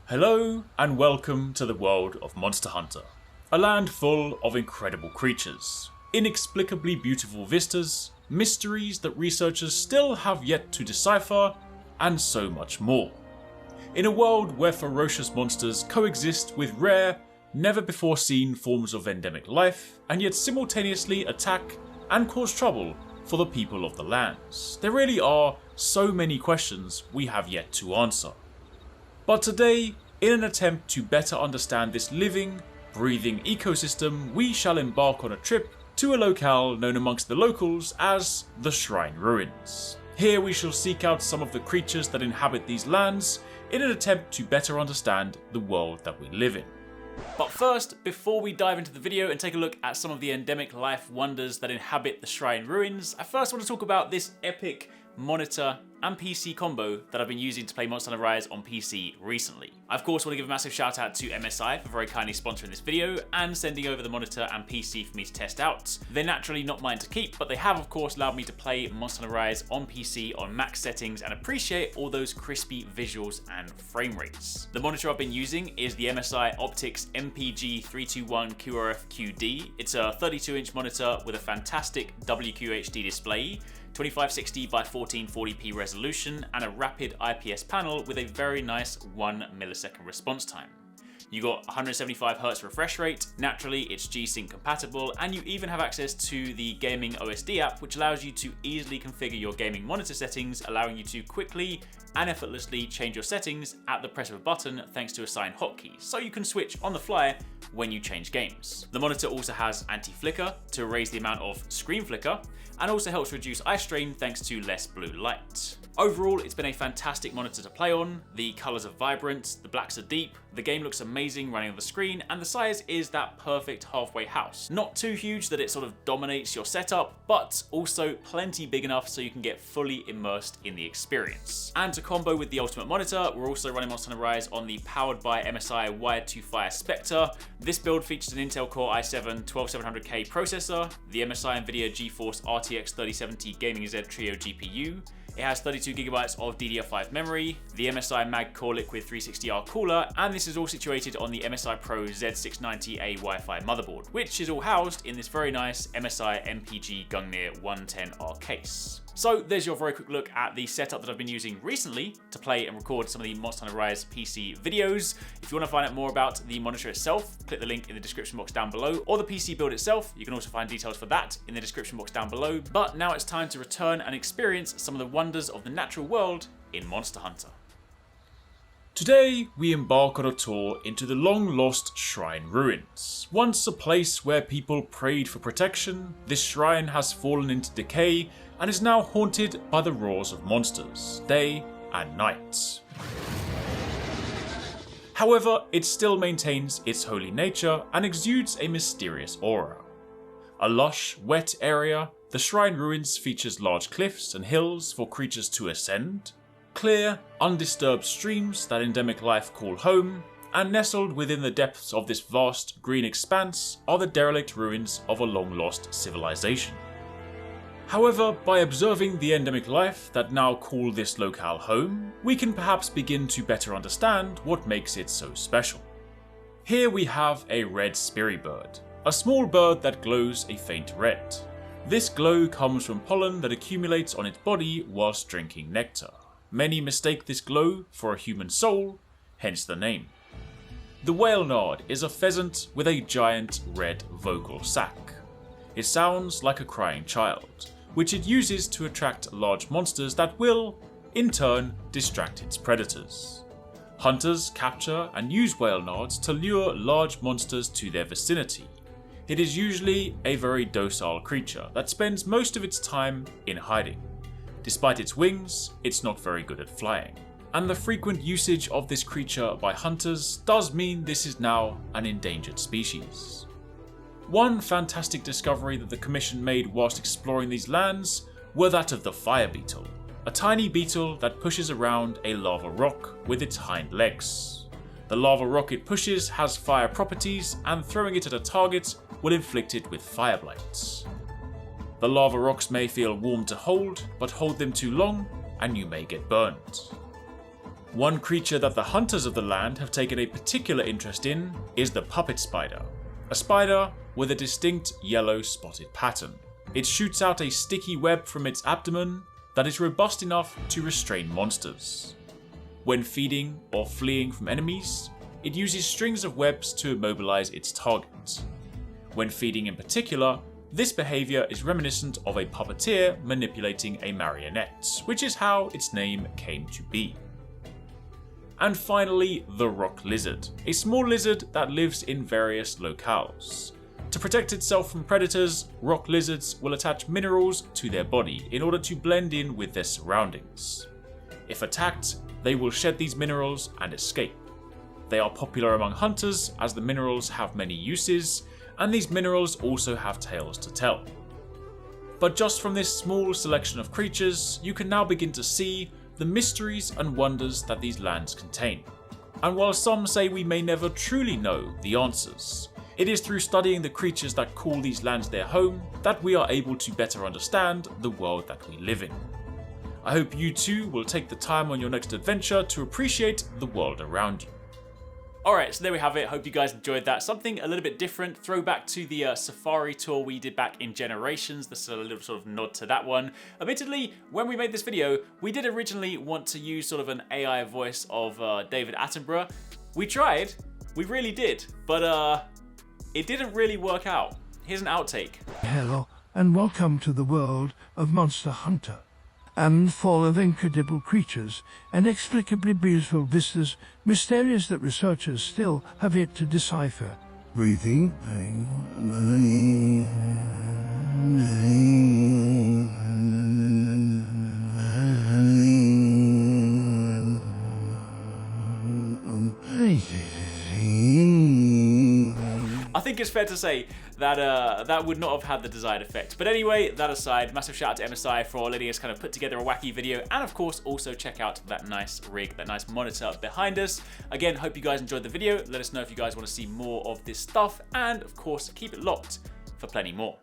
Hello and welcome to the world of Monster Hunter, a land full of incredible creatures, inexplicably beautiful vistas, mysteries that researchers still have yet to decipher, and so much more. In a world where ferocious monsters coexist with rare, never before seen forms of endemic life, and yet simultaneously attack and cause trouble for the people of the lands, there really are so many questions we have yet to answer. But today, in an attempt to better understand this living, breathing ecosystem, we shall embark on a trip to a locale known amongst the locals as the Shrine Ruins. Here we shall seek out some of the creatures that inhabit these lands in an attempt to better understand the world that we live in. But first, before we dive into the video and take a look at some of the endemic life wonders that inhabit the Shrine Ruins, I first want to talk about this epic monitor and PC combo that I've been using to play Monster Hunter Rise on PC recently. I of course want to give a massive shout out to MSI for very kindly sponsoring this video and sending over the monitor and PC for me to test out. They're naturally not mine to keep, but they have of course allowed me to play Monster Hunter Rise on PC on max settings and appreciate all those crispy visuals and frame rates. The monitor I've been using is the MSI Optix MPG321 QRF-QD. It's a 32-inch monitor with a fantastic WQHD display, 2560 by 1440p resolution, and a rapid IPS panel with a very nice 1 millisecond response time. You got 175Hz refresh rate, naturally it's G-Sync compatible, and you even have access to the Gaming OSD app, which allows you to easily configure your gaming monitor settings, allowing you to quickly and effortlessly change your settings at the press of a button thanks to assigned hotkeys, so you can switch on the fly when you change games. The monitor also has anti-flicker to raise the amount of screen flicker, and also helps reduce eye strain thanks to less blue light. Overall, it's been a fantastic monitor to play on. The colours are vibrant, the blacks are deep, the game looks amazing running on the screen, and the size is that perfect halfway house. Not too huge that it sort of dominates your setup, but also plenty big enough so you can get fully immersed in the experience. And to combo with the ultimate monitor, we're also running Monster Hunter Rise on the powered by MSI Wired to Fire Spectre. This build features an Intel Core i7-12700K processor, the MSI Nvidia GeForce RTX 3070 Gaming Z Trio GPU. It has 32GB of DDR5 memory, the MSI Mag Core Liquid 360R cooler, and this is all situated on the MSI Pro Z690A Wi-Fi motherboard, which is all housed in this very nice MSI MPG Gungnir 110R case. So there's your very quick look at the setup that I've been using recently to play and record some of the Monster Hunter Rise PC videos. If you want to find out more about the monitor itself, click the link in the description box down below, or the PC build itself. You can also find details for that in the description box down below. But now it's time to return and experience some of the wonders of the natural world in Monster Hunter. Today, we embark on a tour into the long-lost Shrine Ruins. Once a place where people prayed for protection, this shrine has fallen into decay and is now haunted by the roars of monsters, day and night. However, it still maintains its holy nature and exudes a mysterious aura. A lush, wet area, the Shrine Ruins features large cliffs and hills for creatures to ascend, clear, undisturbed streams that endemic life call home, and nestled within the depths of this vast green expanse are the derelict ruins of a long-lost civilization. However, by observing the endemic life that now call this locale home, we can perhaps begin to better understand what makes it so special. Here we have a red Spiri bird, a small bird that glows a faint red. This glow comes from pollen that accumulates on its body whilst drinking nectar. Many mistake this glow for a human soul, hence the name. The whale nard is a pheasant with a giant red vocal sac. It sounds like a crying child, which it uses to attract large monsters that will, in turn, distract its predators. Hunters capture and use whale nards to lure large monsters to their vicinity. It is usually a very docile creature that spends most of its time in hiding. Despite its wings, it's not very good at flying. And the frequent usage of this creature by hunters does mean this is now an endangered species. One fantastic discovery that the Commission made whilst exploring these lands were that of the fire beetle, a tiny beetle that pushes around a lava rock with its hind legs. The lava rock it pushes has fire properties, and throwing it at a target will inflict it with fire blights. The lava rocks may feel warm to hold, but hold them too long and you may get burned. One creature that the hunters of the land have taken a particular interest in is the puppet spider, a spider with a distinct yellow spotted pattern. It shoots out a sticky web from its abdomen that is robust enough to restrain monsters. When feeding or fleeing from enemies, it uses strings of webs to immobilize its target. When feeding in particular, this behaviour is reminiscent of a puppeteer manipulating a marionette, which is how its name came to be. And finally, the rock lizard, a small lizard that lives in various locales. To protect itself from predators, rock lizards will attach minerals to their body in order to blend in with their surroundings. If attacked, they will shed these minerals and escape. They are popular among hunters as the minerals have many uses, and these minerals also have tales to tell. But just from this small selection of creatures, you can now begin to see the mysteries and wonders that these lands contain. And while some say we may never truly know the answers, it is through studying the creatures that call these lands their home that we are able to better understand the world that we live in. I hope you too will take the time on your next adventure to appreciate the world around you. Alright, so there we have it. Hope you guys enjoyed that. Something a little bit different. Throwback to the safari tour we did back in Generations. This is a little sort of nod to that one. Admittedly, when we made this video, we did originally want to use sort of an AI voice of David Attenborough. We tried. We really did. But it didn't really work out. Here's an outtake. Hello, and welcome to the world of Monster Hunter, and full of incredible creatures, inexplicably beautiful vistas, mysterious that researchers still have yet to decipher. Breathing. I think it's fair to say that that would not have had the desired effect. But anyway, that aside, massive shout out to MSI for letting us kind of put together a wacky video, and of course also check out that nice rig, that nice monitor behind us. Again, hope you guys enjoyed the video. Let us know if you guys want to see more of this stuff, and of course keep it locked for plenty more.